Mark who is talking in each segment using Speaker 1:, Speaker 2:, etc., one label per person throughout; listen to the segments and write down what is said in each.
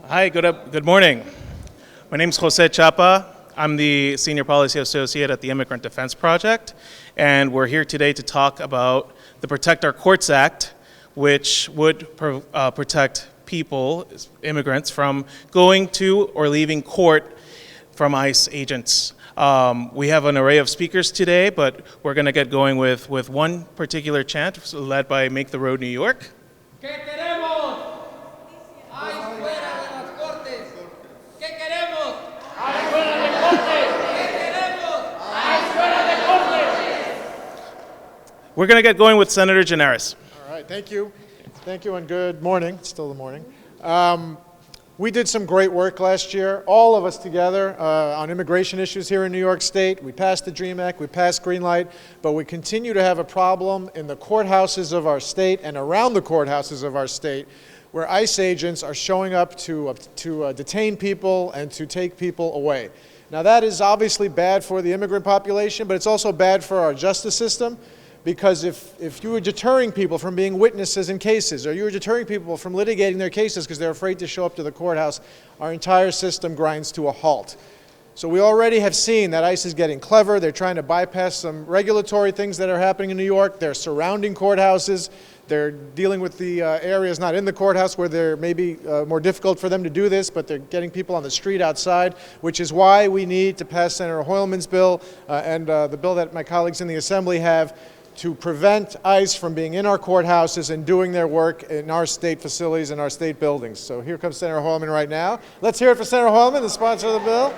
Speaker 1: Hi, good morning. My name is Jose Chapa. I'm the Senior Policy Associate at the Immigrant Defense Project, and we're here today to talk about the Protect Our Courts Act, which would protect people, immigrants, from going to or leaving court from ICE agents. We have an array of speakers today, but we're going to get going with one particular chant led by Make the Road New York.
Speaker 2: ¿Qué queremos? ¡Ay, fuera de las cortes! ¿Qué queremos? ¡Ay, fuera de cortes! ¿Qué queremos? ¡Ay, fuera de cortes!
Speaker 1: We're going to get going with Senator Gianaris.
Speaker 3: All right, thank you. Thank you and good morning. It's still the morning. We did some great work last year, all of us together, on immigration issues here in New York State. We passed the DREAM Act, we passed Greenlight, but we continue to have a problem in the courthouses of our state and around the courthouses of our state where ICE agents are showing up to detain people and to take people away. Now that is obviously bad for the immigrant population, but it's also bad for our justice system. Because if you were deterring people from being witnesses in cases, or you were deterring people from litigating their cases because they're afraid to show up to the courthouse, our entire system grinds to a halt. So we already have seen that ICE is getting clever. They're trying to bypass some regulatory things that are happening in New York. They're surrounding courthouses. They're dealing with the areas not in the courthouse where they're maybe more difficult for them to do this, but they're getting people on the street outside, which is why we need to pass Senator Hoylman's bill and the bill that my colleagues in the Assembly have to prevent ICE from being in our courthouses and doing their work in our state facilities and our state buildings. So here comes Senator Hoylman right now. Let's hear it for Senator Hoylman, the sponsor of the bill.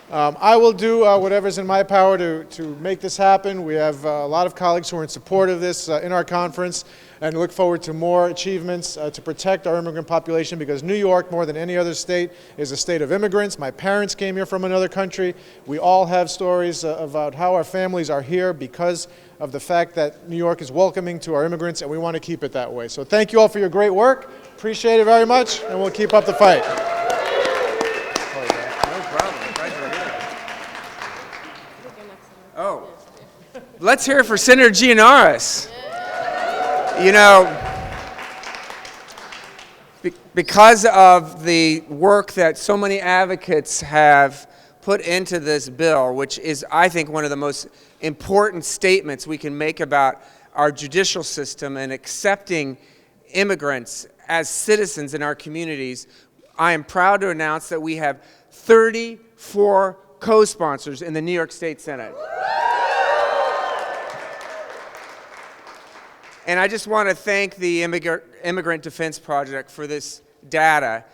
Speaker 3: I will do whatever's in my power to make this happen. We have a lot of colleagues who are in support of this in our conference and look forward to more achievements to protect our immigrant population, because New York, more than any other state, is a state of immigrants. My parents came here from another country. We all have stories about how our families are here because of the fact that New York is welcoming to our immigrants, and we want to keep it that way. So thank you all for your great work. Appreciate it very much, and we'll keep up the fight.
Speaker 4: Oh, let's hear it for Senator Gianaris. You know, because of the work that so many advocates have put into this bill, which is, I think, one of the most important statements we can make about our judicial system and accepting immigrants as citizens in our communities, I am proud to announce that we have 34 co-sponsors in the New York State Senate. And I just want to thank the Immigrant Defense Project for this data.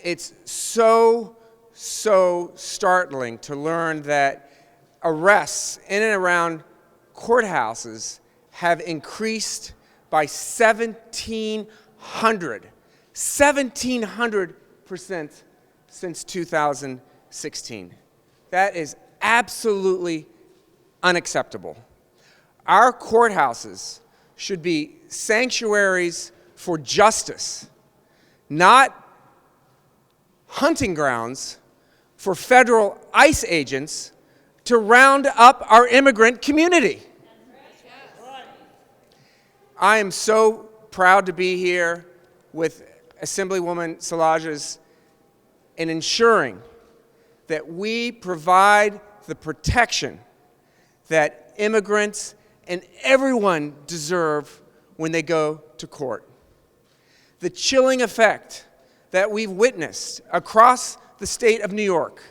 Speaker 4: It's so startling to learn that arrests in and around courthouses have increased by 1,700% since 2016. That is absolutely unacceptable. Our courthouses should be sanctuaries for justice, not hunting grounds for federal ICE agents to round up our immigrant community. I am so proud to be here with Assemblywoman Szalajas in ensuring that we provide the protection that immigrants and everyone deserve when they go to court. The chilling effect that we've witnessed across the state of New York,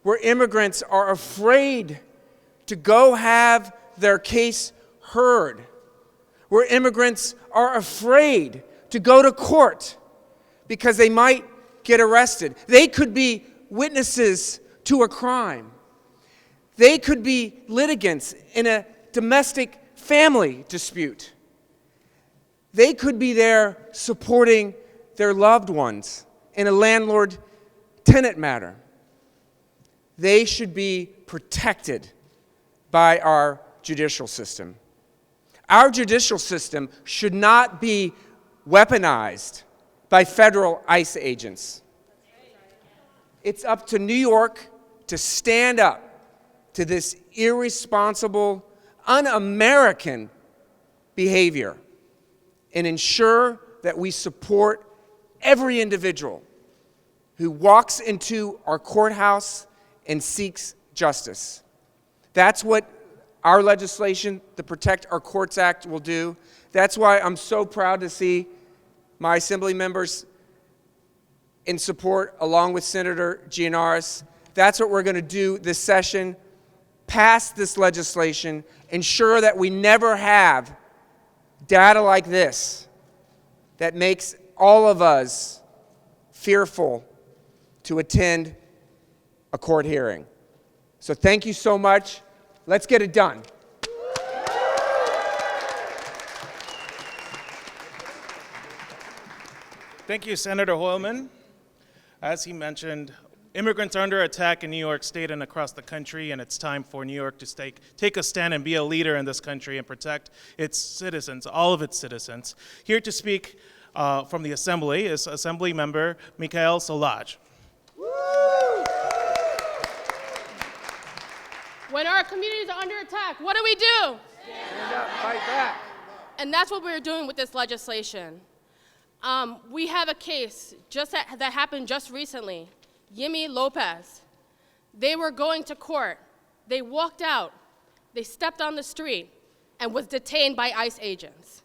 Speaker 4: where immigrants are afraid to go have their case heard, where immigrants are afraid to go to court because they might get arrested. They could be witnesses to a crime. They could be litigants in a domestic family dispute. They could be there supporting their loved ones in a landlord-tenant matter. They should be protected by our judicial system. Our judicial system should not be weaponized by federal ICE agents. It's up to New York to stand up to this irresponsible, un-American behavior and ensure that we support every individual who walks into our courthouse and seeks justice. That's what our legislation, the Protect Our Courts Act, will do. That's why I'm so proud to see my assembly members in support, along with Senator Gianaris. That's what we're going to do this session. Pass this legislation, ensure that we never have data like this that makes all of us fearful to attend a court hearing. So thank you so much. Let's get it done.
Speaker 1: Thank you, Senator Hoylman. As he mentioned, immigrants are under attack in New York State and across the country, and it's time for New York to take a stand and be a leader in this country and protect its citizens, all of its citizens. Here to speak from the Assembly is Assembly Member Michael Gianaris.
Speaker 5: When our communities are under attack, what do we do?
Speaker 4: Stand up, fight back.
Speaker 5: And that's what we're doing with this legislation. We have a case that happened just recently. Yimi Lopez. They were going to court. They walked out. They stepped on the street and was detained by ICE agents.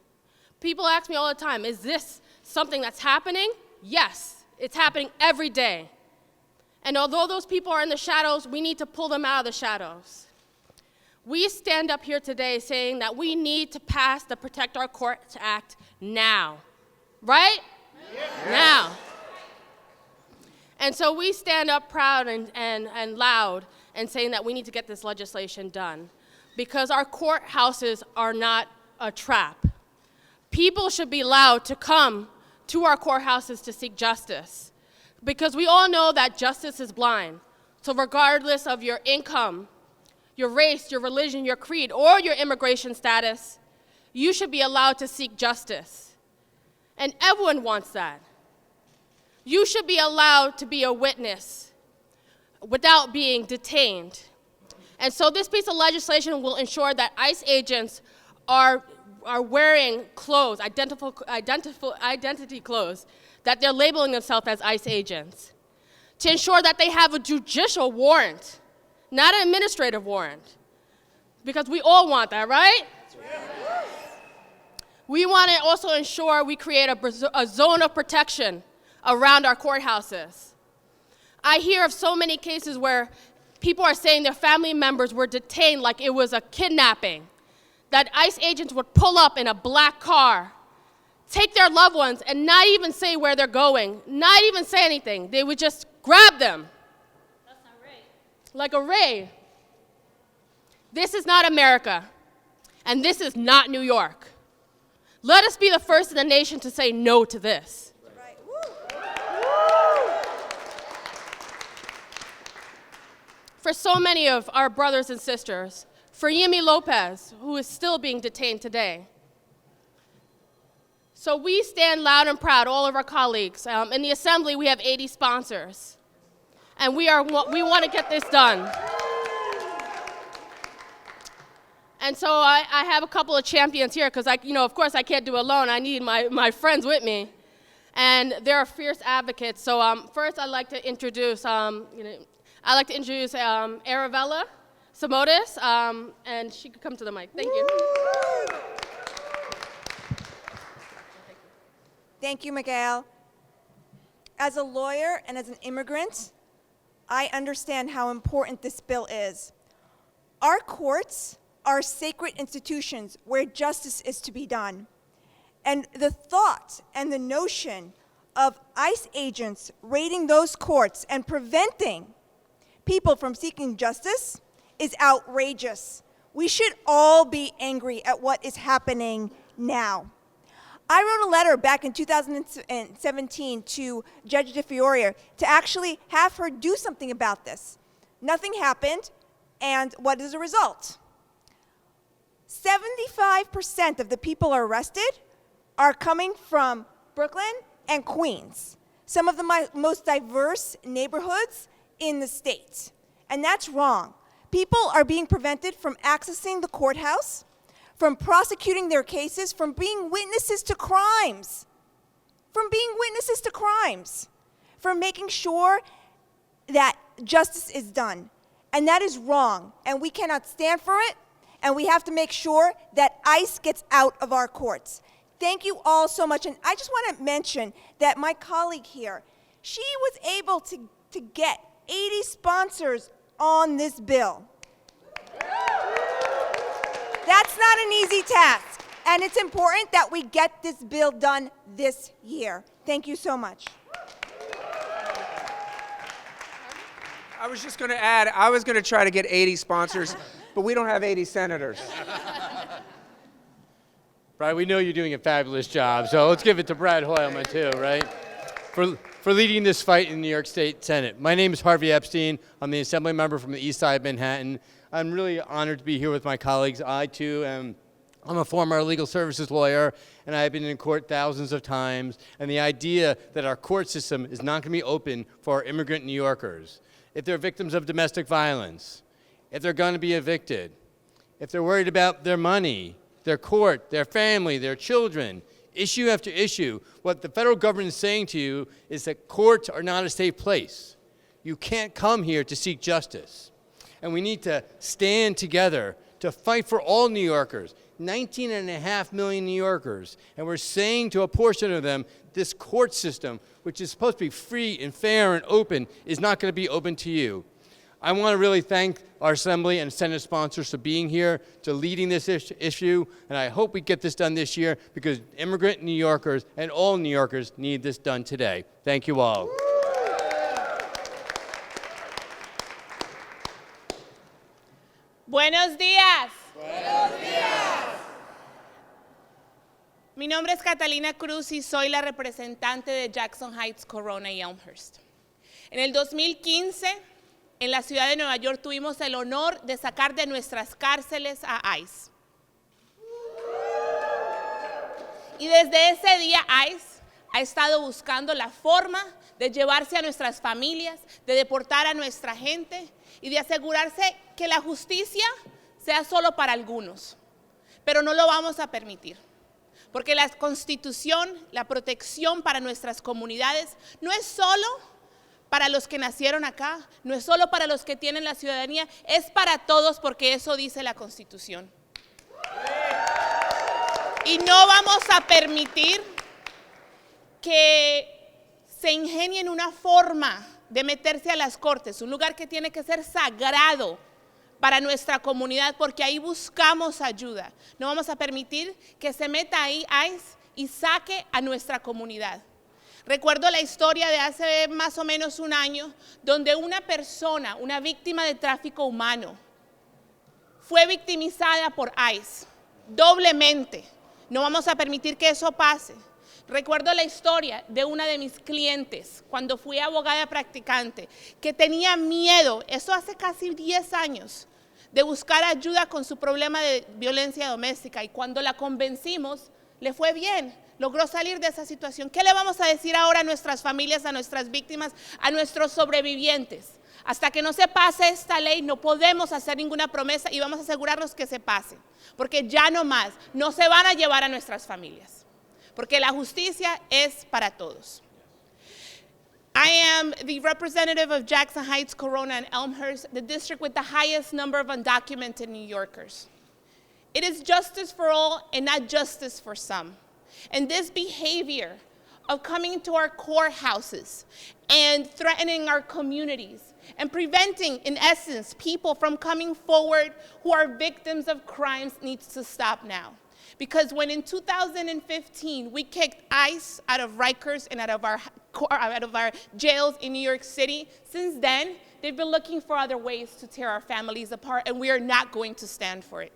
Speaker 5: People ask me all the time, is this something that's happening? Yes, it's happening every day. And although those people are in the shadows, we need to pull them out of the shadows. We stand up here today saying that we need to pass the Protect Our Courts Act now. Right? Yes. Now. And so we stand up proud and loud and saying that we need to get this legislation done because our courthouses are not a trap. People should be allowed to come to our courthouses to seek justice because we all know that justice is blind. So regardless of your income, your race, your religion, your creed, or your immigration status, you should be allowed to seek justice. And everyone wants that. You should be allowed to be a witness without being detained. And so this piece of legislation will ensure that ICE agents are wearing clothes, identity clothes, that they're labeling themselves as ICE agents, to ensure that they have a judicial warrant, not an administrative warrant, because we all want that, right? We want to also ensure we create a zone of protection around our courthouses. I hear of so many cases where people are saying their family members were detained like it was a kidnapping, that ICE agents would pull up in a black car, take their loved ones, and not even say where they're going, not even say anything. They would just grab them. That's not right. Like a raid. This is not America, and this is not New York. Let us be the first in the nation to say no to this.
Speaker 6: Right.
Speaker 5: For so many of our brothers and sisters, for Yimi Lopez, who is still being detained today. So we stand loud and proud, all of our colleagues. In the Assembly, we have 80 sponsors. And we want to get this done. And so I have a couple of champions here because, of course, I can't do it alone. I need my friends with me. And they're fierce advocates. So first, I'd like to introduce, Arabella Samotis, and she could come to the mic. Thank you.
Speaker 6: Thank you, Miguel. As a lawyer and as an immigrant, I understand how important this bill is. Our courts are sacred institutions where justice is to be done. And the thought and the notion of ICE agents raiding those courts and preventing people from seeking justice is outrageous. We should all be angry at what is happening now. I wrote a letter back in 2017 to Judge DeFiore to actually have her do something about this. Nothing happened, and what is the result? 75% of the people arrested are coming from Brooklyn and Queens, some of the most diverse neighborhoods in the state. And that's wrong. People are being prevented from accessing the courthouse, from prosecuting their cases, from being witnesses to crimes. from being witnesses to crimes, from making sure that justice is done. And that is wrong, and we cannot stand for it, and we have to make sure that ICE gets out of our courts. Thank you all so much. And I just want to mention that my colleague here, she was able to get 80 sponsors on this bill. That's not an easy task, and it's important that we get this bill done this year. Thank you so much.
Speaker 4: I was just going to add, I was going to try to get 80 sponsors, but we don't have 80 senators.
Speaker 7: Brad, we know you're doing a fabulous job, so let's give it to Brad Hoylman too, right? For leading this fight in the New York State Senate. My name is Harvey Epstein. I'm the Assembly member from the East Side of Manhattan. I'm really honored to be here with my colleagues. I'm a former legal services lawyer, and I've been in court thousands of times. And the idea that our court system is not going to be open for our immigrant New Yorkers, if they're victims of domestic violence, if they're going to be evicted, if they're worried about their money, their court, their family, their children, issue after issue, what the federal government is saying to you is that courts are not a safe place. You can't come here to seek justice. And we need to stand together to fight for all New Yorkers, 19.5 million New Yorkers. And we're saying to a portion of them, this court system, which is supposed to be free and fair and open, is not going to be open to you. I want to really thank our Assembly and Senate sponsors for being here, to leading this issue, and I hope we get this done this year because immigrant New Yorkers and all New Yorkers need this done today. Thank you all.
Speaker 8: Buenos días. Buenos días. Mi nombre es Catalina Cruz y soy la representante de Jackson Heights, Corona y Elmhurst. En el 2015, en la ciudad de Nueva York, tuvimos el honor de sacar de nuestras cárceles a ICE. Y desde ese día, ICE ha estado buscando la forma de llevarse a nuestras familias, de deportar a nuestra gente y de asegurarse que la justicia sea solo para algunos. Pero no lo vamos a permitir, porque la Constitución, la protección para nuestras comunidades, no es solo para los que nacieron acá, no es solo para los que tienen la ciudadanía, es para todos porque eso dice la Constitución. Y no vamos a permitir que se ingenien una forma de meterse a las cortes, un lugar que tiene que ser sagrado para nuestra comunidad, porque ahí buscamos ayuda. No vamos a permitir que se meta ahí ICE y saque a nuestra comunidad. Recuerdo la historia de hace más o menos un año, donde una persona, una víctima de tráfico humano, fue victimizada por ICE, doblemente. No vamos a permitir que eso pase. Recuerdo la historia de una de mis clientes, cuando fui abogada practicante, que tenía miedo, eso hace casi 10 años, de buscar ayuda con su problema de violencia doméstica. Y cuando la convencimos, le fue bien, logró salir de esa situación. ¿Qué le vamos a decir ahora a nuestras familias, a nuestras víctimas, a nuestros sobrevivientes? Hasta que no se pase esta ley, no podemos hacer ninguna promesa y vamos a asegurarnos que se pase. Porque ya no más, no se van a llevar a nuestras familias. Porque la justicia es para todos. I am the representative of Jackson Heights, Corona, and Elmhurst, the district with the highest number of undocumented New Yorkers. It is justice for all and not justice for some. And this behavior of coming to our courthouses and threatening our communities and preventing, in essence, people from coming forward who are victims of crimes needs to stop now. Because when in 2015 we kicked ICE out of Rikers and out of our jails in New York City, since then they've been looking for other ways to tear our families apart, and we are not going to stand for it.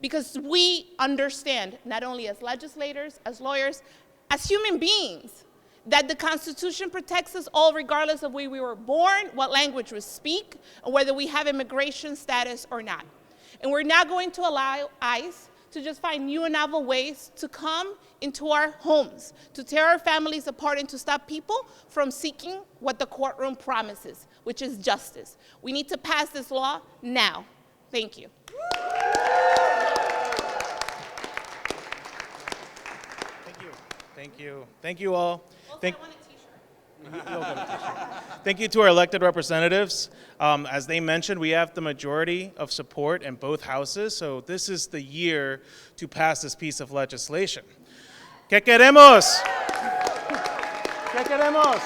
Speaker 8: Because we understand, not only as legislators, as lawyers, as human beings, that the Constitution protects us all regardless of where we were born, what language we speak, and whether we have immigration status or not. And we're not going to allow ICE to just find new and novel ways to come into our homes, to tear our families apart, and to stop people from seeking what the courtroom promises, which is justice. We need to pass this law now. Thank you.
Speaker 1: Thank you. Thank you. Thank you all. Thank Thank you to our elected representatives. As they mentioned, we have the majority of support in both houses, so this is the year to pass this piece of legislation. ¿Qué queremos? ¿Qué queremos?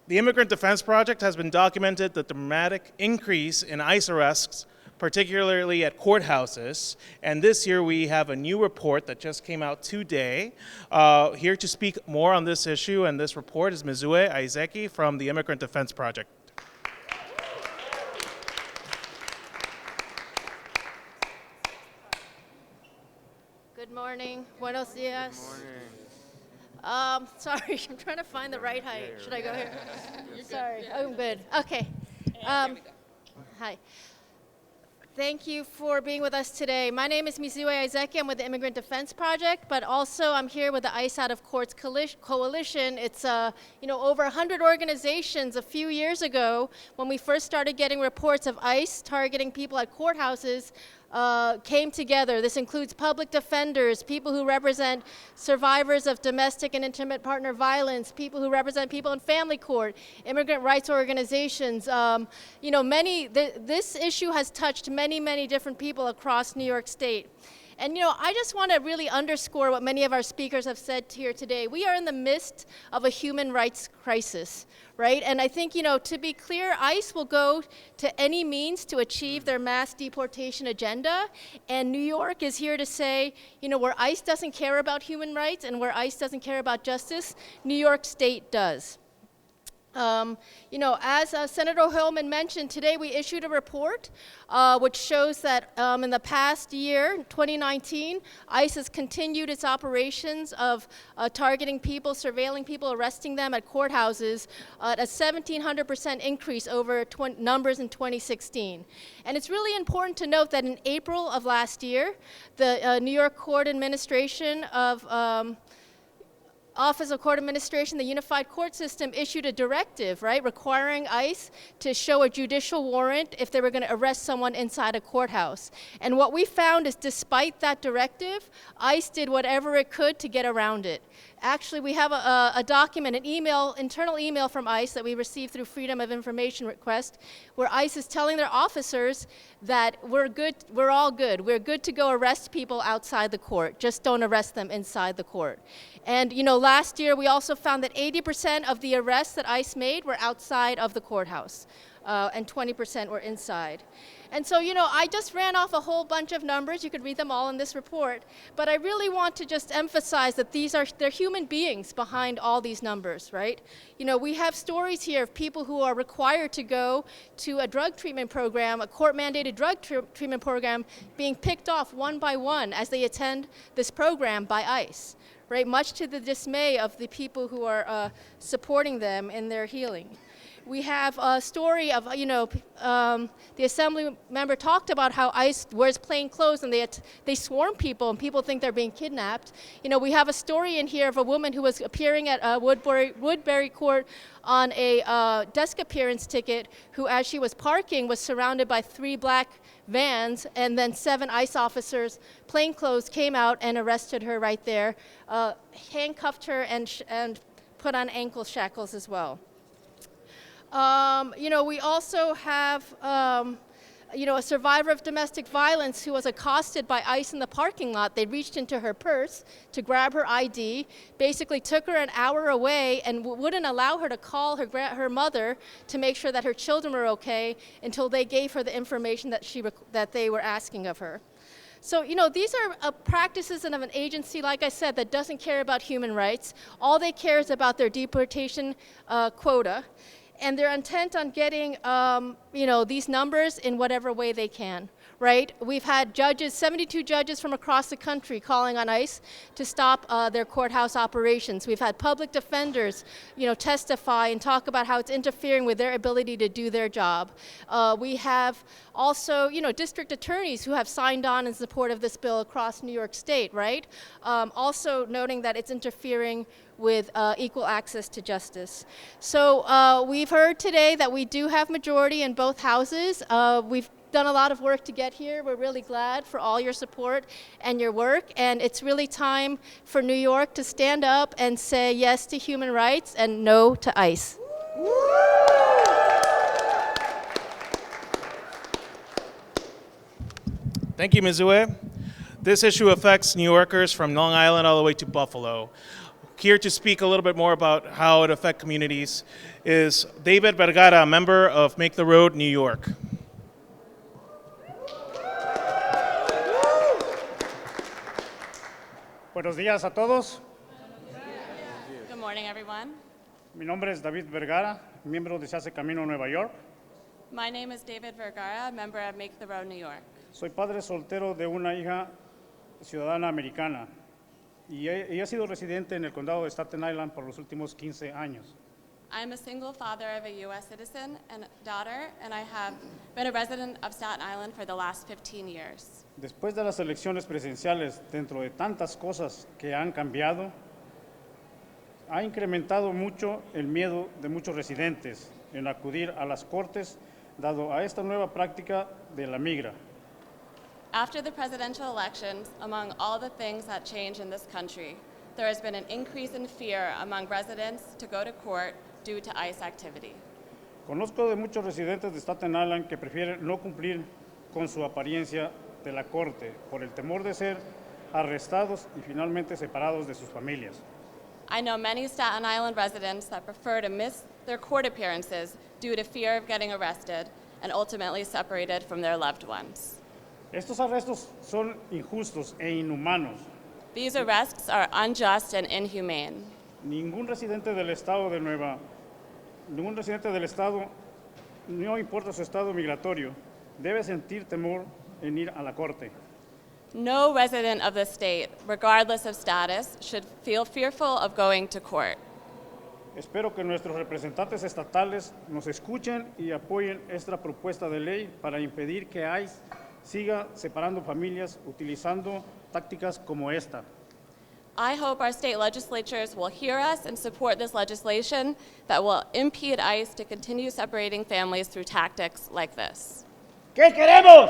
Speaker 1: The Immigrant Defense Project has been documented the dramatic increase in ICE arrests, particularly at courthouses. And this year we have a new report that just came out today. Here to speak more on this issue and this report is Mizue Aizeki from the Immigrant Defense Project.
Speaker 9: Good morning. Buenos dias. Sorry, I'm trying to find the right height. Should I go here? Sorry. Oh, I'm good. Okay. Hi. Thank you for being with us today. My name is Mizue Aizeki. I'm with the Immigrant Defense Project, but also I'm here with the ICE Out of Courts Coalition. It's over 100 organizations a few years ago when we first started getting reports of ICE targeting people at courthouses. Came together. This includes public defenders, people who represent survivors of domestic and intimate partner violence, people who represent people in family court, immigrant rights organizations. This issue has touched many different people across New York State. And I just want to really underscore what many of our speakers have said here today. We are in the midst of a human rights crisis, right? And I think, to be clear, ICE will go to any means to achieve their mass deportation agenda. And New York is here to say, where ICE doesn't care about human rights and where ICE doesn't care about justice, New York State does. As Senator Hillman mentioned, today we issued a report which shows that in the past year, 2019, ICE has continued its operations of targeting people, surveilling people, arresting them at courthouses at a 1,700% increase over numbers in 2016. And it's really important to note that in April of last year, the New York Court Administration of Office of Court Administration, the Unified Court System, issued a directive, right, requiring ICE to show a judicial warrant if they were going to arrest someone inside a courthouse. And what we found is despite that directive, ICE did whatever it could to get around it. Actually, we have a document, an internal email from ICE that we received through Freedom of Information request, where ICE is telling their officers that we're all good. We're good to go arrest people outside the court. Just don't arrest them inside the court. And last year we also found that 80% of the arrests that ICE made were outside of the courthouse, and 20% were inside. And so, I just ran off a whole bunch of numbers. You could read them all in this report. But I really want to just emphasize that they're human beings behind all these numbers, right? We have stories here of people who are required to go to a drug treatment program, a court-mandated drug treatment program, being picked off one by one as they attend this program by ICE, right? Much to the dismay of the people who are supporting them in their healing. We have a story of, the assembly member talked about how ICE wears plain clothes and they swarm people and people think they're being kidnapped. We have a story in here of a woman who was appearing at Woodbury Court on a desk appearance ticket who, as she was parking, was surrounded by 3 black vans, and then 7 ICE officers, plainclothes, came out and arrested her right there, handcuffed her and put on ankle shackles as well. We also have, a survivor of domestic violence who was accosted by ICE in the parking lot. They reached into her purse to grab her ID, basically took her an hour away and wouldn't allow her to call her mother to make sure that her children were okay until they gave her the information that they were asking of her. So, these are practices of an agency, like I said, that doesn't care about human rights. All they care is about their deportation quota. And they're intent on getting, these numbers in whatever way they can, right? We've had 72 judges from across the country calling on ICE to stop their courthouse operations. We've had public defenders, testify and talk about how it's interfering with their ability to do their job. We have also, district attorneys who have signed on in support of this bill across New York State, right? Also noting that it's interfering with equal access to justice. So we've heard today that we do have majority in both houses. We've done a lot of work to get here. We're really glad for all your support and your work. And it's really time for New York to stand up and say yes to human rights and no to ICE.
Speaker 1: Thank you, Mizue. This issue affects New Yorkers from Long Island all the way to Buffalo. Here to speak a little bit more about how it affects communities is David Vergara, a member of Make the Road New York.
Speaker 10: Buenos días a todos.
Speaker 11: Good morning, everyone.
Speaker 10: Mi nombre es David Vergara, miembro de Se Hace Camino Nueva York.
Speaker 11: My name is David Vergara, member of Make the Road New York.
Speaker 10: Soy padre soltero de una hija ciudadana americana y he sido residente en el condado de Staten Island por los últimos 15 años.
Speaker 11: I'm a single father of a U.S. citizen and daughter, and I have been a resident of Staten Island for the last 15 years.
Speaker 10: Después de las elecciones presidenciales, dentro de tantas cosas que han cambiado, ha incrementado mucho el miedo de muchos residentes en acudir a las cortes, dado a esta nueva práctica de la migra.
Speaker 11: After the presidential elections, among all the things that change in this country, there has been an increase in fear among residents to go to court due to ICE activity.
Speaker 10: Conozco de muchos residentes de Staten Island que prefieren no cumplir con su apariencia de la corte por el temor de ser arrestados y finalmente separados de sus familias.
Speaker 11: I know many Staten Island residents that prefer to miss their court appearances due to fear of getting arrested and ultimately separated from their loved ones.
Speaker 10: Estos arrestos son injustos e inhumanos.
Speaker 11: These arrests are unjust and inhumane.
Speaker 10: Ningún residente del estado, no importa su estado migratorio, debe sentir temor en ir a la corte.
Speaker 11: No resident of the state, regardless of status, should feel fearful of going to court.
Speaker 10: Espero que nuestros representantes estatales nos escuchen y apoyen esta propuesta de ley para impedir que ICE siga separando familias utilizando tácticas como esta.
Speaker 11: I hope our state legislatures will hear us and support this legislation that will impede ICE to continue separating families through tactics like this.
Speaker 10: ¿Qué queremos?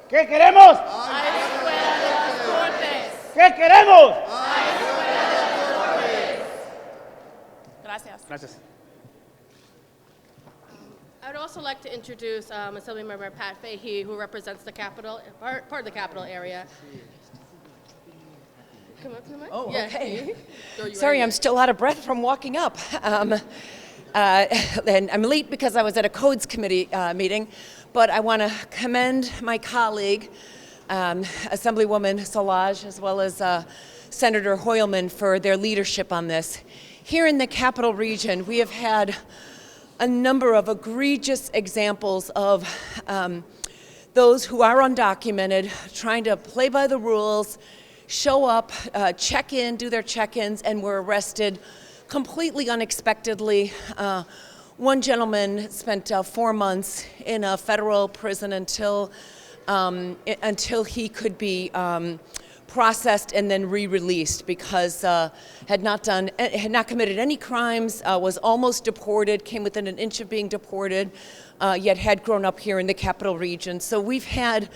Speaker 10: ¿Qué queremos? ¿Qué queremos?
Speaker 11: Gracias.
Speaker 10: Gracias.
Speaker 9: I would also like to introduce Assemblymember Pat Fahey, who represents the Capitol, part of the Capitol area. Come up to the mic.
Speaker 12: Oh,
Speaker 9: Yeah.
Speaker 12: okay.
Speaker 9: Throw you
Speaker 12: Sorry,
Speaker 9: right
Speaker 12: I'm still out of breath from walking up. And I'm late because I was at a Codes Committee meeting, but I want to commend my colleague, Assemblywoman Szilagyi, as well as Senator Hoylman for their leadership on this. Here in the Capital Region, we have had a number of egregious examples of those who are undocumented, trying to play by the rules, show up, check in, do their check-ins, and were arrested completely unexpectedly. One gentleman spent 4 months in a federal prison until he could be processed and then re-released because had not committed any crimes, was almost deported, came within an inch of being deported, yet had grown up here in the Capital Region. So we've had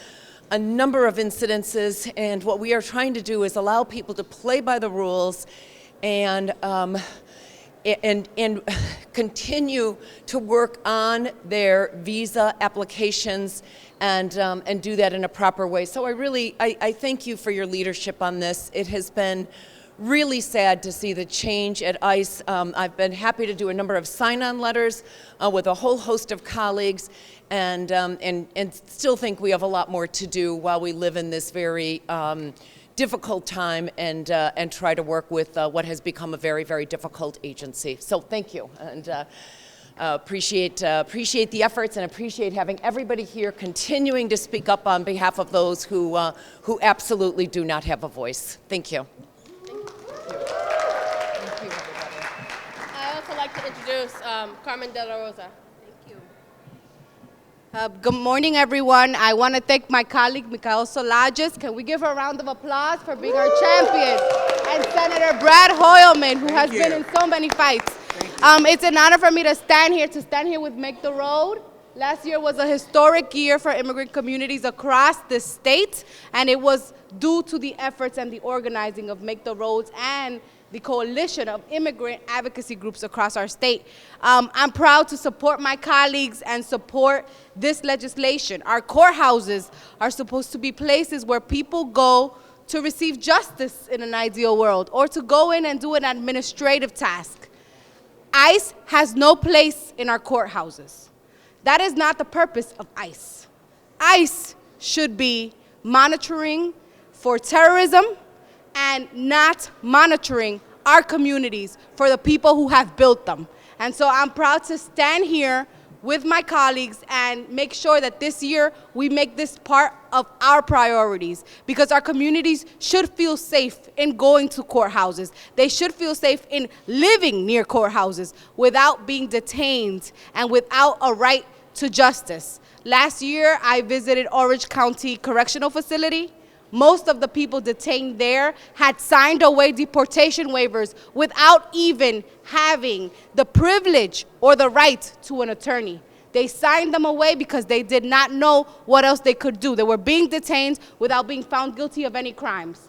Speaker 12: a number of incidences, and what we are trying to do is allow people to play by the rules and continue to work on their visa applications and do that in a proper way. So I thank you for your leadership on this. It has been really sad to see the change at ICE. I've been happy to do a number of sign-on letters with a whole host of colleagues, and still think we have a lot more to do while we live in this very difficult time and try to work with what has become a very, very difficult agency. So thank you, and appreciate the efforts and appreciate having everybody here continuing to speak up on behalf of those who absolutely do not have a voice. Thank you.
Speaker 9: I also like to introduce Carmen De La Rosa.
Speaker 13: Good morning, everyone. I want to thank my colleague, Michael Gianaris. Can we give her a round of applause for being our champion? And Senator Brad Hoylman, who has been in so many fights. It's an honor for me to stand here with Make the Road. Last year was a historic year for immigrant communities across the state, and it was due to the efforts and the organizing of Make the Roads and the coalition of immigrant advocacy groups across our state. I'm proud to support my colleagues and support this legislation. Our courthouses are supposed to be places where people go to receive justice in an ideal world, or to go in and do an administrative task. ICE has no place in our courthouses. That is not the purpose of ICE. ICE should be monitoring for terrorism and not monitoring our communities for the people who have built them. And so I'm proud to stand here with my colleagues and make sure that this year we make this part of our priorities, because our communities should feel safe in going to courthouses. They should feel safe in living near courthouses without being detained and without a right to justice. Last year, I visited Orange County Correctional Facility. Most of the people detained there had signed away deportation waivers without even having the privilege or the right to an attorney. They signed them away because they did not know what else they could do. They were being detained without being found guilty of any crimes.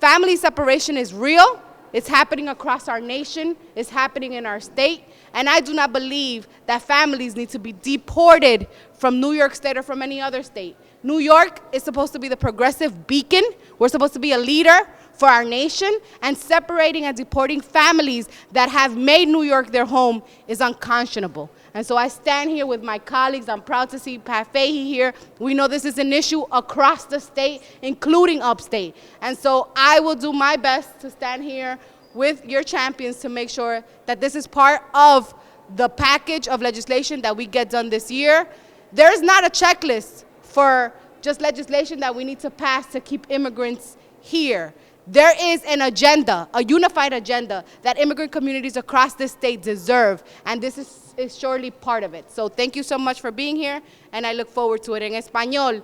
Speaker 13: Family separation is real. It's happening across our nation. It's happening in our state. And I do not believe that families need to be deported from New York State or from any other state. New York is supposed to be the progressive beacon. We're supposed to be a leader for our nation, and separating and deporting families that have made New York their home is unconscionable. And so I stand here with my colleagues. I'm proud to see Pat Fahey here. We know this is an issue across the state, including upstate. And so I will do my best to stand here with your champions to make sure that this is part of the package of legislation that we get done this year. There is not a checklist for just legislation that we need to pass to keep immigrants here. There is an agenda, a unified agenda that immigrant communities across this state deserve, and this is surely part of it. So thank you so much for being here, and I look forward to it. En español,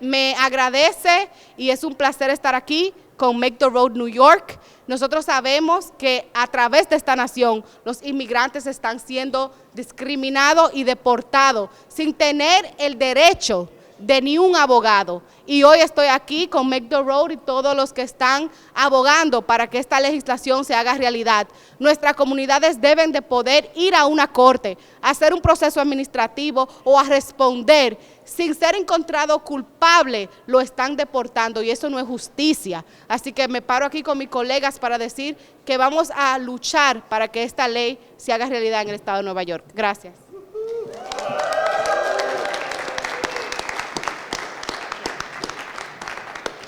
Speaker 13: me agradece y es un placer estar aquí con Make the Road New York. Nosotros sabemos que a través de esta nación los inmigrantes están siendo discriminados y deportados sin tener el derecho de ni un abogado. Y hoy estoy aquí con Make the Road y todos los que están abogando para que esta legislación se haga realidad. Nuestras comunidades deben de poder ir a una corte, a hacer un proceso administrativo o a responder. Sin ser encontrado culpable, lo están deportando y eso no es justicia. Así que me paro aquí con mis colegas para decir que vamos a luchar para que esta ley se haga realidad en el estado de Nueva York. Gracias.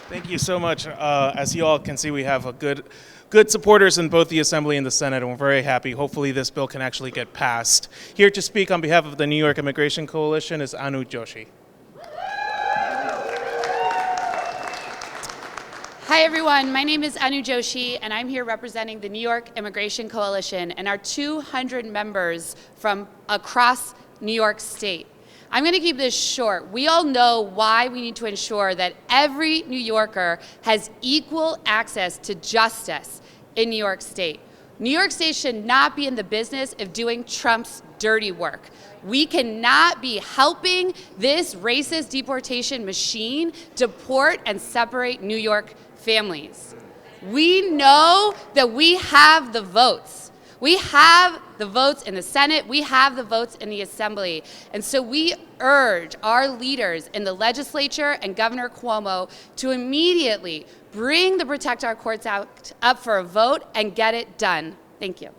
Speaker 1: Thank you so much. As you all can see, we have a good supporters in both the Assembly and the Senate, and we're very happy. Hopefully this bill can actually get passed. Here to speak on behalf of the New York Immigration Coalition is Anu Joshi.
Speaker 14: Hi everyone, my name is Anu Joshi and I'm here representing the New York Immigration Coalition and our 200 members from across New York State. I'm going to keep this short. We all know why we need to ensure that every New Yorker has equal access to justice in New York State. New York State should not be in the business of doing Trump's dirty work. We cannot be helping this racist deportation machine deport and separate New York families. We know that we have the votes. We have the votes in the Senate, we have the votes in the Assembly, and so we urge our leaders in the legislature and Governor Cuomo to immediately bring the Protect Our Courts Act up for a vote and get it done. Thank you.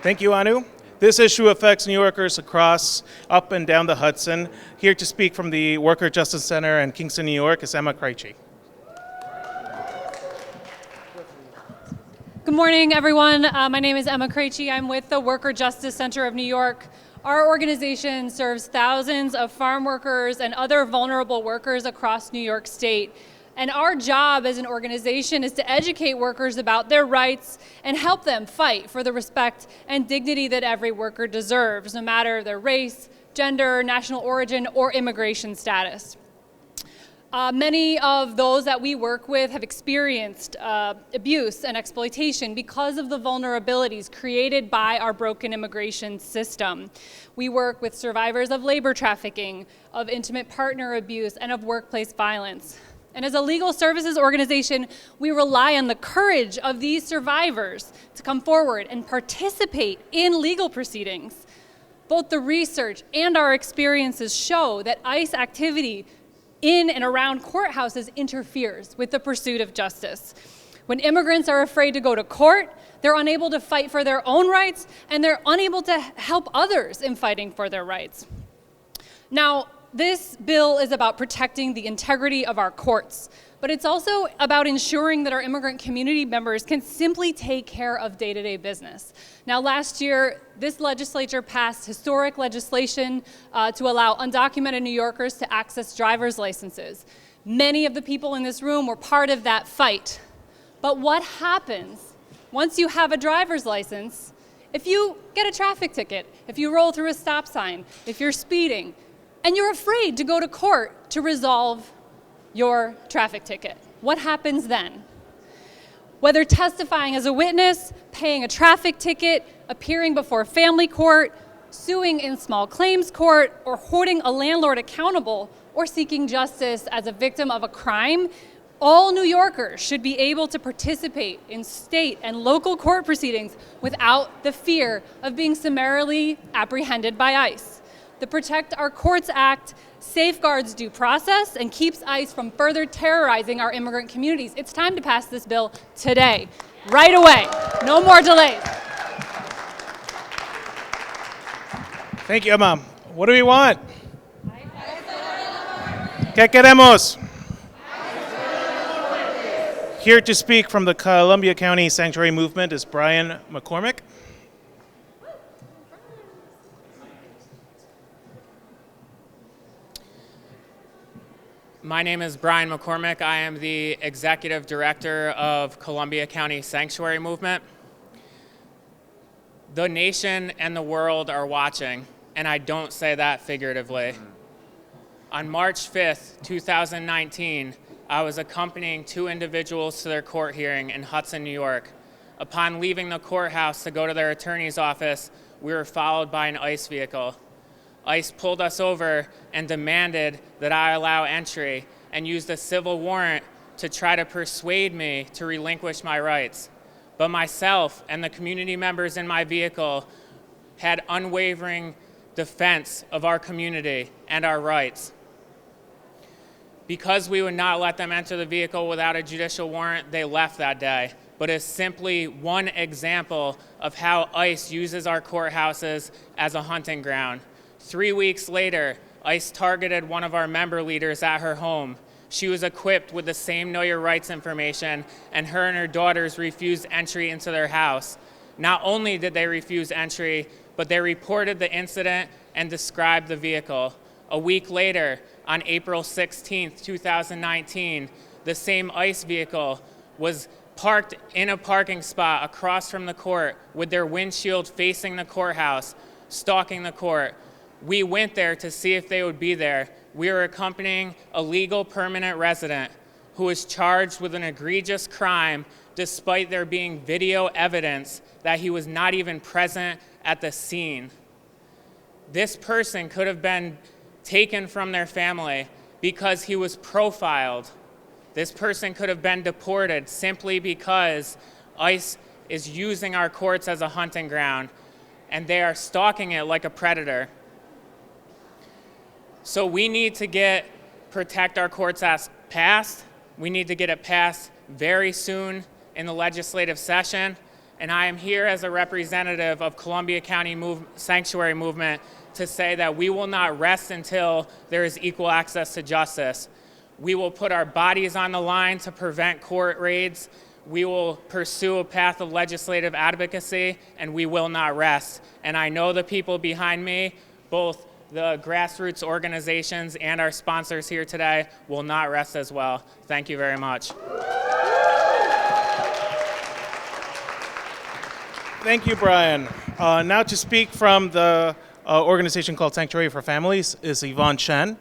Speaker 1: Thank you, Anu. This issue affects New Yorkers across, up and down the Hudson. Here to speak from the Worker Justice Center in Kingston, New York is Emma Krejci.
Speaker 15: Good morning, everyone. My name is Emma Krejci. I'm with the Worker Justice Center of New York. Our organization serves thousands of farm workers and other vulnerable workers across New York State. And our job as an organization is to educate workers about their rights and help them fight for the respect and dignity that every worker deserves, no matter their race, gender, national origin, or immigration status. Many of those that we work with have experienced abuse and exploitation because of the vulnerabilities created by our broken immigration system. We work with survivors of labor trafficking, of intimate partner abuse, and of workplace violence. And as a legal services organization, we rely on the courage of these survivors to come forward and participate in legal proceedings. Both the research and our experiences show that ICE activity in and around courthouses interferes with the pursuit of justice. When immigrants are afraid to go to court, they're unable to fight for their own rights, and they're unable to help others in fighting for their rights. Now, this bill is about protecting the integrity of our courts, but it's also about ensuring that our immigrant community members can simply take care of day-to-day business. Now, last year, this legislature passed historic legislation to allow undocumented New Yorkers to access driver's licenses. Many of the people in this room were part of that fight. But what happens once you have a driver's license if you get a traffic ticket, if you roll through a stop sign, if you're speeding, and you're afraid to go to court to resolve your traffic ticket? What happens then? Whether testifying as a witness, paying a traffic ticket, appearing before family court, suing in small claims court, or holding a landlord accountable, or seeking justice as a victim of a crime, all New Yorkers should be able to participate in state and local court proceedings without the fear of being summarily apprehended by ICE. The Protect Our Courts Act safeguards due process and keeps ICE from further terrorizing our immigrant communities. It's time to pass this bill today, right away. No more delays.
Speaker 1: Thank you, Emma. What do we want? ¿Qué queremos? Here to speak from the Columbia County Sanctuary Movement is Brian McCormick.
Speaker 16: My name is Brian McCormick. I am the Executive Director of Columbia County Sanctuary Movement. The nation and the world are watching, and I don't say that figuratively. On March 5th, 2019, I was accompanying two individuals to their court hearing in Hudson, New York. Upon leaving the courthouse to go to their attorney's office, we were followed by an ICE vehicle. ICE pulled us over and demanded that I allow entry and used a civil warrant to try to persuade me to relinquish my rights. But myself and the community members in my vehicle had unwavering defense of our community and our rights. Because we would not let them enter the vehicle without a judicial warrant, they left that day. But it's simply one example of how ICE uses our courthouses as a hunting ground. 3 weeks later, ICE targeted one of our member leaders at her home. She was equipped with the same Know Your Rights information, and her daughters refused entry into their house. Not only did they refuse entry, but they reported the incident and described the vehicle. A week later, on April 16th, 2019, the same ICE vehicle was parked in a parking spot across from the court with their windshield facing the courthouse, stalking the court. We went there to see if they would be there. We were accompanying a legal permanent resident who was charged with an egregious crime despite there being video evidence that he was not even present at the scene. This person could have been taken from their family because he was profiled. This person could have been deported simply because ICE is using our courts as a hunting ground, and they are stalking it like a predator. So we need to Protect Our Courts Act passed. We need to get it passed very soon in the legislative session. And I am here as a representative of Columbia County Sanctuary Movement to say that we will not rest until there is equal access to justice. We will put our bodies on the line to prevent court raids. We will pursue a path of legislative advocacy, and we will not rest. And I know the people behind me, both the grassroots organizations and our sponsors here today, will not rest as well. Thank you very much.
Speaker 1: Thank you, Brian. Now to speak from the organization called Sanctuary for Families is Yvonne Chen.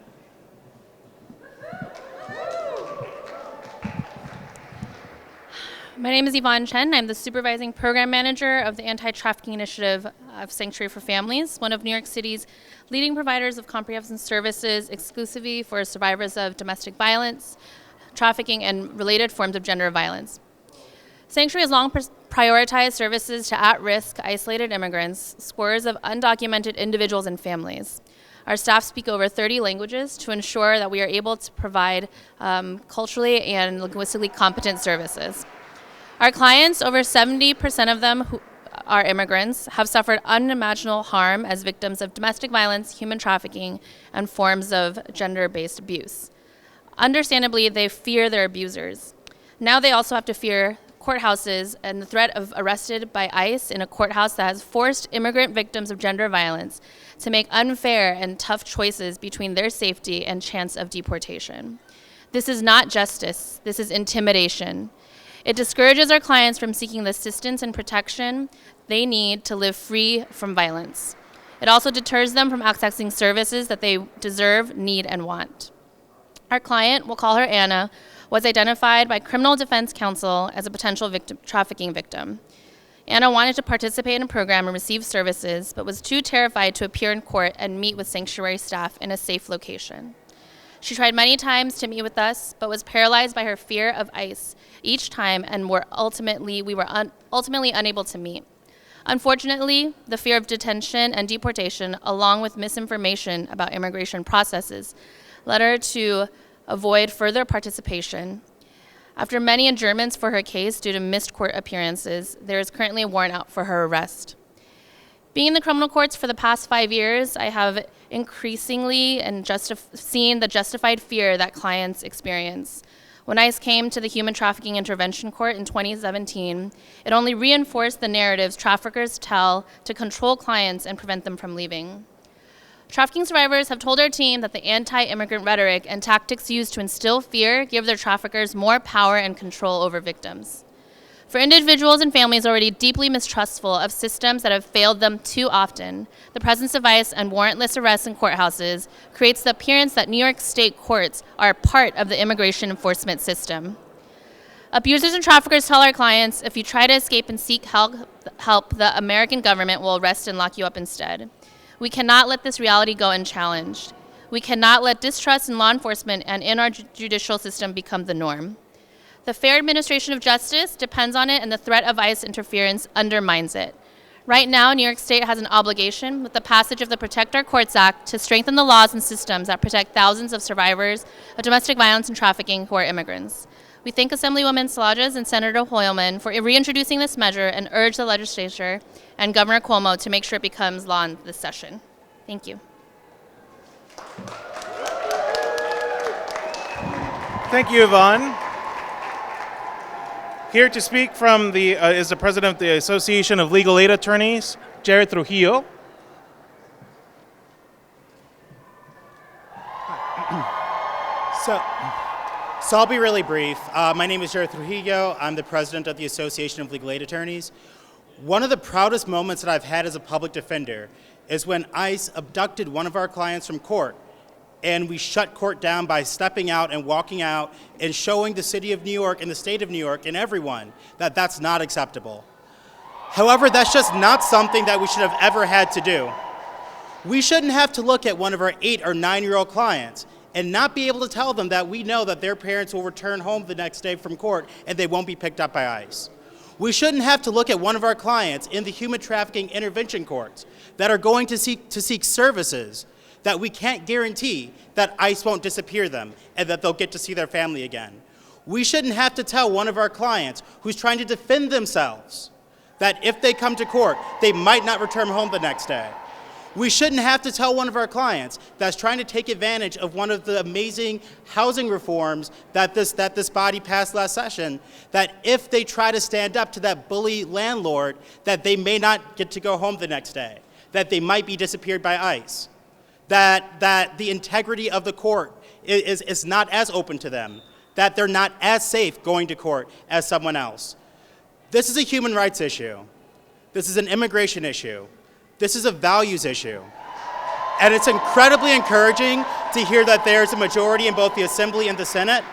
Speaker 17: My name is Yvonne Chen. I'm the Supervising Program Manager of the Anti-Trafficking Initiative of Sanctuary for Families, one of New York City's leading providers of comprehensive services exclusively for survivors of domestic violence, trafficking, and related forms of gender violence. Sanctuary has long prioritized services to at-risk, isolated immigrants, scores of undocumented individuals and families. Our staff speak over 30 languages to ensure that we are able to provide culturally and linguistically competent services. Our clients, over 70% of them who are immigrants, have suffered unimaginable harm as victims of domestic violence, human trafficking, and forms of gender-based abuse. Understandably, they fear their abusers. Now they also have to fear courthouses and the threat of arrested by ICE in a courthouse that has forced immigrant victims of gender violence to make unfair and tough choices between their safety and chance of deportation. This is not justice, this is intimidation. It discourages our clients from seeking the assistance and protection they need to live free from violence. It also deters them from accessing services that they deserve, need, and want. Our client, we'll call her Anna, was identified by Criminal Defense Counsel as a potential trafficking victim. Anna wanted to participate in a program and receive services, but was too terrified to appear in court and meet with sanctuary staff in a safe location. She tried many times to meet with us, but was paralyzed by her fear of ICE each time, and we were ultimately unable to meet. Unfortunately, the fear of detention and deportation, along with misinformation about immigration processes, led her to avoid further participation. After many adjournments for her case due to missed court appearances, there is currently a warrant out for her arrest. Being in the criminal courts for the past 5 years, I have increasingly seen the justified fear that clients experience. When ICE came to the Human Trafficking Intervention Court in 2017, it only reinforced the narratives traffickers tell to control clients and prevent them from leaving. Trafficking survivors have told our team that the anti-immigrant rhetoric and tactics used to instill fear give their traffickers more power and control over victims. For individuals and families already deeply mistrustful of systems that have failed them too often, the presence of ICE and warrantless arrests in courthouses creates the appearance that New York State courts are part of the immigration enforcement system. Abusers and traffickers tell our clients, if you try to escape and seek help, the American government will arrest and lock you up instead. We cannot let this reality go unchallenged. We cannot let distrust in law enforcement and in our judicial system become the norm. The fair administration of justice depends on it, and the threat of ICE interference undermines it. Right now, New York State has an obligation with the passage of the Protect Our Courts Act to strengthen the laws and systems that protect thousands of survivors of domestic violence and trafficking who are immigrants. We thank Assemblywoman Szilagyi and Senator Hoylman for reintroducing this measure and urge the legislature and Governor Cuomo to make sure it becomes law in this session. Thank you.
Speaker 1: Thank you, Yvonne. Here to speak from is the president of the Association of Legal Aid Attorneys, Jared Trujillo.
Speaker 18: So I'll be really brief. My name is Jared Trujillo. I'm the president of the Association of Legal Aid Attorneys. One of the proudest moments that I've had as a public defender is when ICE abducted one of our clients from court, and we shut court down by stepping out and walking out and showing the city of New York and the state of New York and everyone that that's not acceptable. However, that's just not something that we should have ever had to do. We shouldn't have to look at one of our 8 or 9-year-old clients and not be able to tell them that we know that their parents will return home the next day from court and they won't be picked up by ICE. We shouldn't have to look at one of our clients in the human trafficking intervention courts that are going to seek services that we can't guarantee that ICE won't disappear them and that they'll get to see their family again. We shouldn't have to tell one of our clients who's trying to defend themselves that if they come to court, they might not return home the next day. We shouldn't have to tell one of our clients that's trying to take advantage of one of the amazing housing reforms that this body passed last session, that if they try to stand up to that bully landlord, that they may not get to go home the next day, that they might be disappeared by ICE, that the integrity of the court is not as open to them, that they're not as safe going to court as someone else. This is a human rights issue. This is an immigration issue. This is a values issue. And it's incredibly encouraging to hear that there's a majority in both the Assembly and the Senate,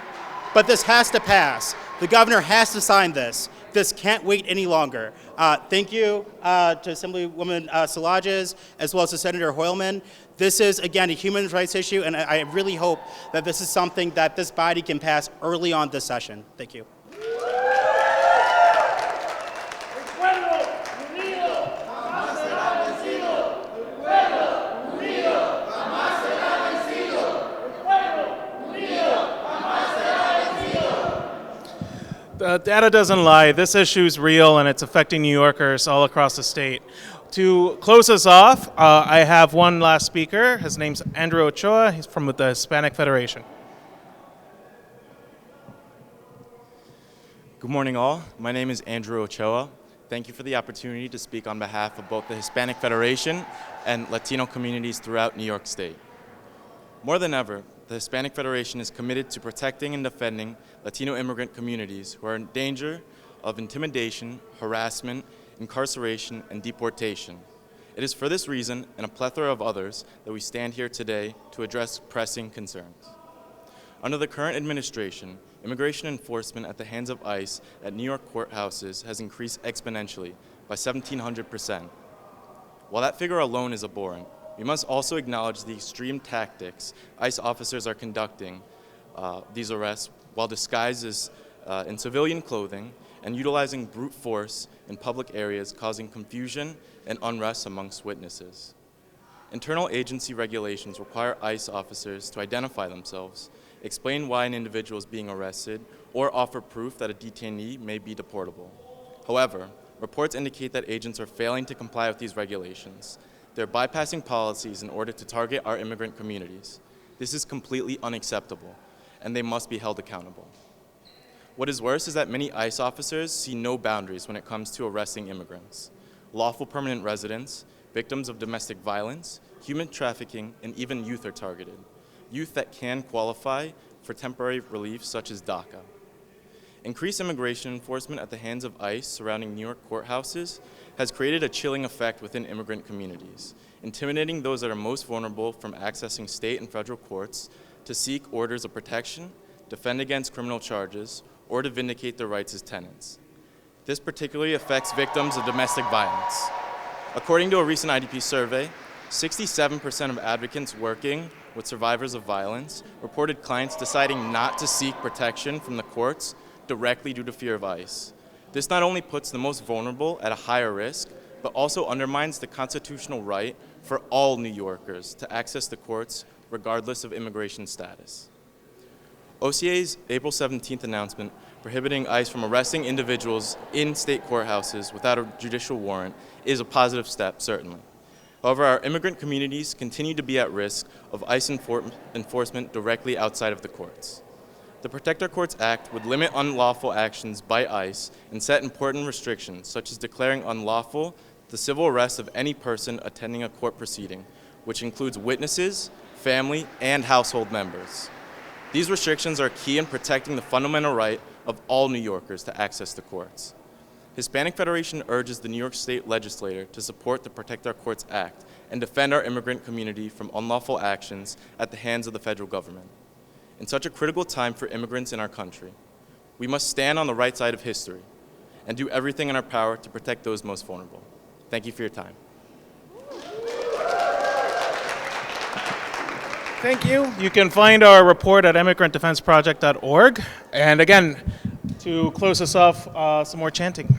Speaker 18: but this has to pass. The governor has to sign this, This can't wait any longer. Thank you to Assemblywoman Szilagyi, as well as to Senator Hoylman. This is, again, a human rights issue, and I really hope that this is something that this body can pass early on this session. Thank you.
Speaker 1: The data doesn't lie. This issue is real, and it's affecting New Yorkers all across the state. To close us off, I have one last speaker. His name's Andrew Ochoa. He's from the Hispanic Federation.
Speaker 19: Good morning, all. My name is Andrew Ochoa. Thank you for the opportunity to speak on behalf of both the Hispanic Federation and Latino communities throughout New York State. More than ever, the Hispanic Federation is committed to protecting and defending Latino immigrant communities who are in danger of intimidation, harassment, incarceration, and deportation. It is for this reason, and a plethora of others, that we stand here today to address pressing concerns. Under the current administration, immigration enforcement at the hands of ICE at New York courthouses has increased exponentially by 1,700%. While that figure alone is abhorrent, we must also acknowledge the extreme tactics ICE officers are conducting these arrests while disguised as in civilian clothing and utilizing brute force in public areas, causing confusion and unrest amongst witnesses. Internal agency regulations require ICE officers to identify themselves, explain why an individual is being arrested, or offer proof that a detainee may be deportable. However, reports indicate that agents are failing to comply with these regulations. They're bypassing policies in order to target our immigrant communities. This is completely unacceptable, and they must be held accountable. What is worse is that many ICE officers see no boundaries when it comes to arresting immigrants. Lawful permanent residents, victims of domestic violence, human trafficking, and even youth are targeted. Youth that can qualify for temporary relief such as DACA. Increased immigration enforcement at the hands of ICE surrounding New York courthouses has created a chilling effect within immigrant communities, intimidating those that are most vulnerable from accessing state and federal courts to seek orders of protection, defend against criminal charges, or to vindicate their rights as tenants. This particularly affects victims of domestic violence. According to a recent IDP survey, 67% of advocates working with survivors of violence reported clients deciding not to seek protection from the courts directly due to fear of ICE. This not only puts the most vulnerable at a higher risk, but also undermines the constitutional right for all New Yorkers to access the courts regardless of immigration status. OCA's April 17th announcement prohibiting ICE from arresting individuals in state courthouses without a judicial warrant is a positive step, certainly. However, our immigrant communities continue to be at risk of ICE enforcement directly outside of the courts. The Protect Our Courts Act would limit unlawful actions by ICE and set important restrictions, such as declaring unlawful the civil arrest of any person attending a court proceeding, which includes witnesses, family, and household members. These restrictions are key in protecting the fundamental right of all New Yorkers to access the courts. Hispanic Federation urges the New York State Legislature to support the Protect Our Courts Act and defend our immigrant community from unlawful actions at the hands of the federal government. In such a critical time for immigrants in our country, we must stand on the right side of history and do everything in our power to protect those most vulnerable. Thank you for your time.
Speaker 1: Thank you. You can find our report at immigrantdefenseproject.org. And again, to close us off, some more chanting.